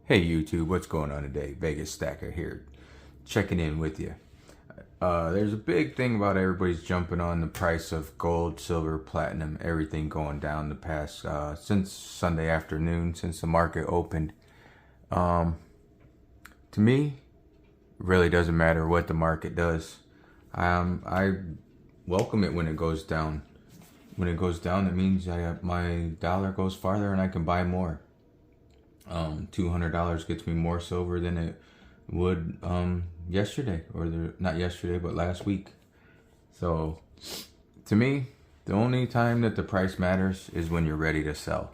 Hey YouTube, what's going on today? Vegas Stacker here, checking in with you. There's a big thing about everybody's jumping on the price of gold, silver, platinum, everything going down the past since Sunday afternoon, since the market opened. To me, it really doesn't matter what the market does. I welcome it when it goes down. When it goes down, it means my dollar goes farther and I can buy more. $200 gets me more silver than it would yesterday, not yesterday, but last week. So to me, the only time that the price matters is when you're ready to sell.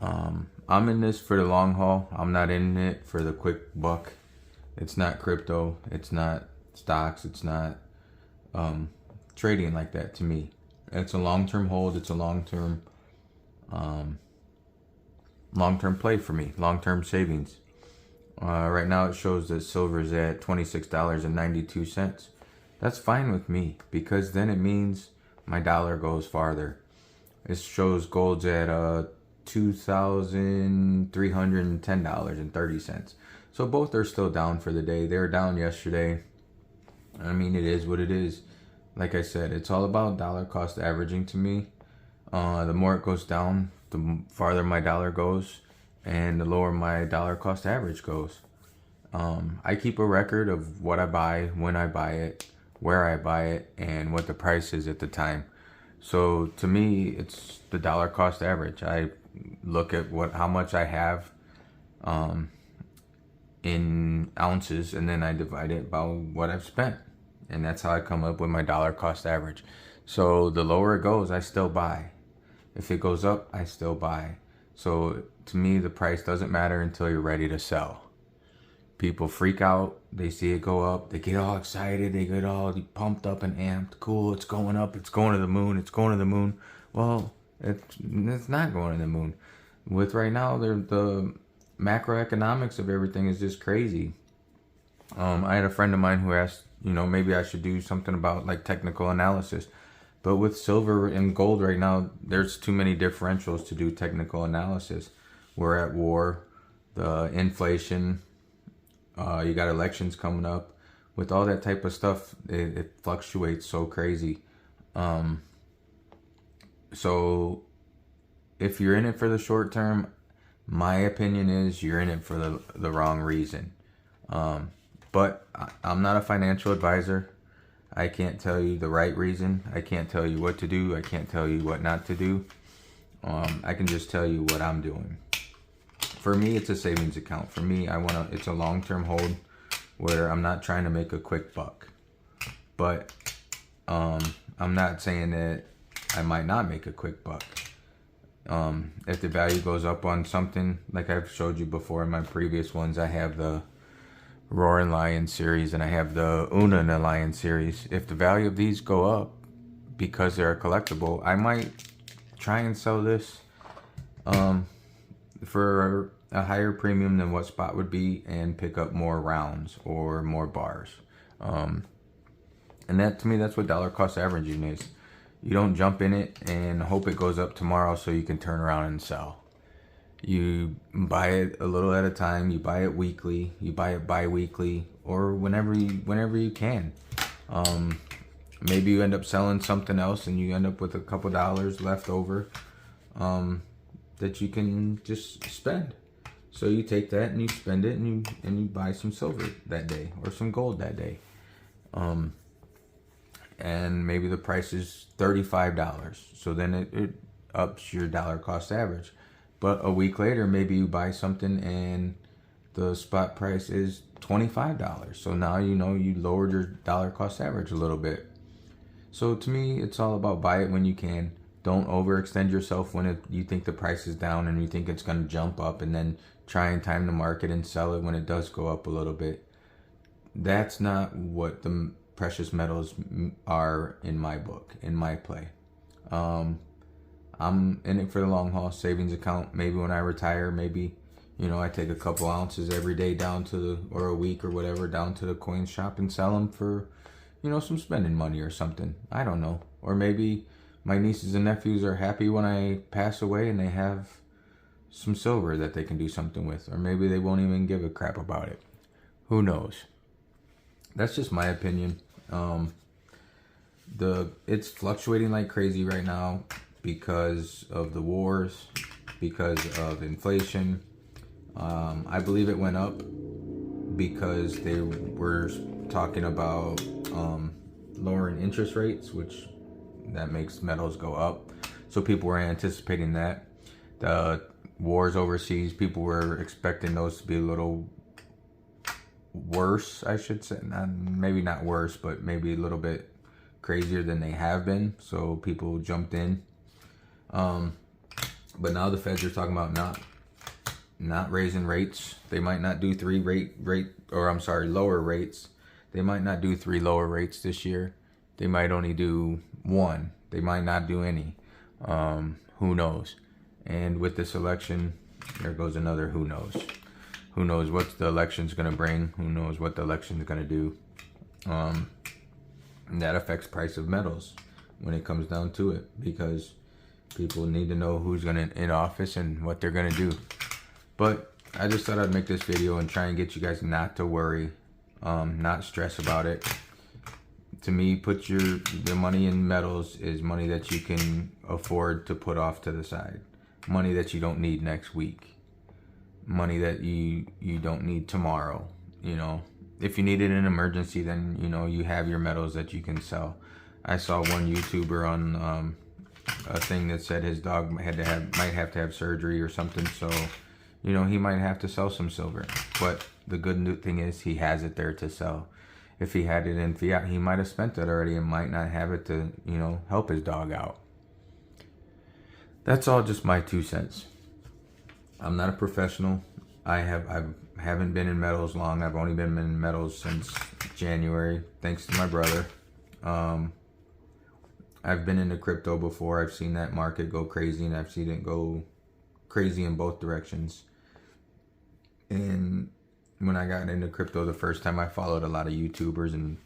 I'm in this for the long haul. I'm not in it for the quick buck. It's not crypto. It's not stocks. It's not trading like that to me. It's a long-term hold. It's a long-term play for me, long-term savings. Right now it shows that silver's at $26.92. That's fine with me because then it means my dollar goes farther. It shows gold's at $2,310.30. So both are still down for the day. They were down yesterday. I mean, it is what it is. Like I said, it's all about dollar cost averaging to me. The more it goes down, the farther my dollar goes, and the lower my dollar cost average goes. I keep a record of what I buy, when I buy it, where I buy it, and what the price is at the time. So to me, it's the dollar cost average. I look at how much I have in ounces, and then I divide it by what I've spent, and that's how I come up with my dollar cost average. So the lower it goes, I still buy. If it goes up, I still buy. So to me, the price doesn't matter until you're ready to sell. People freak out. They see it go up. They get all excited. They get all pumped up and amped. Cool, it's going up. It's going to the moon. It's going to the moon. Well, it's not going to the moon. With right now, the macroeconomics of everything is just crazy. I had a friend of mine who asked, maybe I should do something about like technical analysis. But with silver and gold right now, there's too many differentials to do technical analysis. We're at war, the inflation, you got elections coming up. With all that type of stuff, it fluctuates so crazy. So if you're in it for the short term, my opinion is you're in it for the wrong reason. But I'm not a financial advisor. I can't tell you the right reason. I can't tell you what to do. I can't tell you what not to do. I can just tell you what I'm doing. For me, it's a savings account. For me, it's a long-term hold where I'm not trying to make a quick buck. But I'm not saying that I might not make a quick buck. If the value goes up on something, like I've showed you before in my previous ones, I have the Roaring Lion series and I have the Una and the Lion series. If the value of these go up because they're a collectible, I might try and sell this for a higher premium than what spot would be and pick up more rounds or more bars. And that, to me, that's what dollar cost averaging is. You don't jump in it and hope it goes up tomorrow so you can turn around and sell. You buy it a little at a time. You buy it weekly. You buy it bi-weekly, or whenever you can. Maybe you end up selling something else and you end up with a couple dollars left over that you can just spend. So you take that and you spend it and you buy some silver that day or some gold that day. And maybe the price is $35. So then it ups your dollar cost average. But a week later, maybe you buy something and the spot price is $25. So now you lowered your dollar cost average a little bit. So to me, it's all about buy it when you can. Don't overextend yourself when you think the price is down and you think it's going to jump up, and then try and time the market and sell it when it does go up a little bit. That's not what the precious metals are in my book, in my play. I'm in it for the long haul, savings account. Maybe when I retire, maybe, I take a couple ounces every day or a week or whatever, down to the coin shop and sell them for, some spending money or something. I don't know. Or maybe my nieces and nephews are happy when I pass away and they have some silver that they can do something with, or maybe they won't even give a crap about it. Who knows? That's just my opinion. It's fluctuating like crazy right now because of the wars, because of inflation. I believe it went up because they were talking about lowering interest rates, which that makes metals go up. So people were anticipating that. The wars overseas, people were expecting those to be a little worse, I should say. Maybe not worse, but maybe a little bit crazier than they have been. So people jumped in. But now the feds are talking about not raising rates. They might not do lower rates. They might not do 3 lower rates this year. They might only do 1. They might not do any. Who knows? And with this election, there goes another who knows. Who knows what the election's going to bring? Who knows what the election's going to do? And that affects price of metals when it comes down to it, because people need to know who's in office and what they're going to do. But I just thought I'd make this video and try and get you guys not to worry, not stress about it. To me, the money in metals is money that you can afford to put off to the side. Money that you don't need next week. Money that you don't need tomorrow. You know, if you need it in an emergency, then you have your metals that you can sell. I saw one YouTuber on a thing that said his dog might have to have surgery or something, so he might have to sell some silver. But the good thing is he has it there to sell. If he had it in fiat, he might have spent it already and might not have it to help his dog out. That's all just my 2 cents. I'm not a professional. I haven't been in metals long. I've only been in metals since January, thanks to my brother. I've been into crypto before. I've seen that market go crazy, and I've seen it go crazy in both directions. And when I got into crypto the first time, I followed a lot of YouTubers, and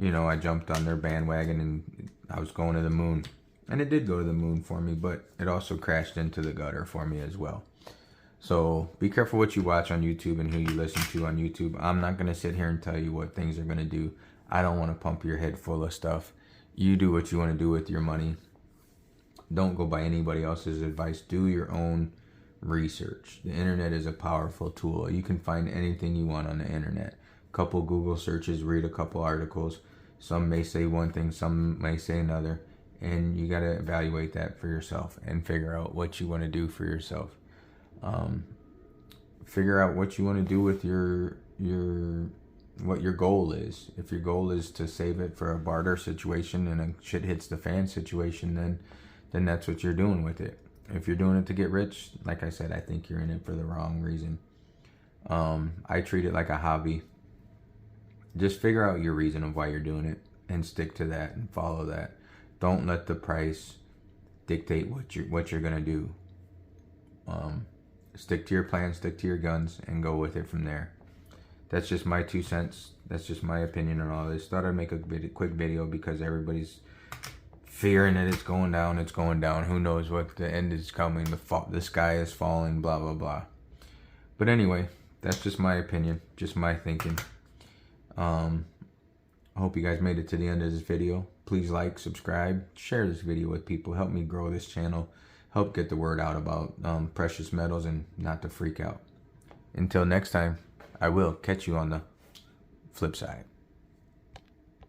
I jumped on their bandwagon, and I was going to the moon. And it did go to the moon for me, but it also crashed into the gutter for me as well. So be careful what you watch on YouTube and who you listen to on YouTube. I'm not going to sit here and tell you what things are going to do. I don't want to pump your head full of stuff. You do what you want to do with your money. Don't go by anybody else's advice. Do your own research. The internet is a powerful tool. You can find anything you want on the internet. Couple Google searches, read a couple articles. Some may say one thing, some may say another. And you got to evaluate that for yourself and figure out what you want to do for yourself. Figure out what you want to do with what your goal is. If your goal is to save it for a barter situation and a shit hits the fan situation, then that's what you're doing with it. If you're doing it to get rich, like I said, I think you're in it for the wrong reason. I treat it like a hobby. Just figure out your reason of why you're doing it and stick to that and follow that. Don't let the price dictate what you're gonna do. Stick to your plan, stick to your guns, and go with it from there. That's just my 2 cents. That's just my opinion on all this. Thought I'd make a quick video because everybody's fearing that it's going down. It's going down. Who knows what the end is coming? The sky is falling. Blah blah blah. But anyway, that's just my opinion, just my thinking. I hope you guys made it to the end of this video. Please like, subscribe, share this video with people. Help me grow this channel. Help get the word out about precious metals and not to freak out. Until next time, I will catch you on the flip side.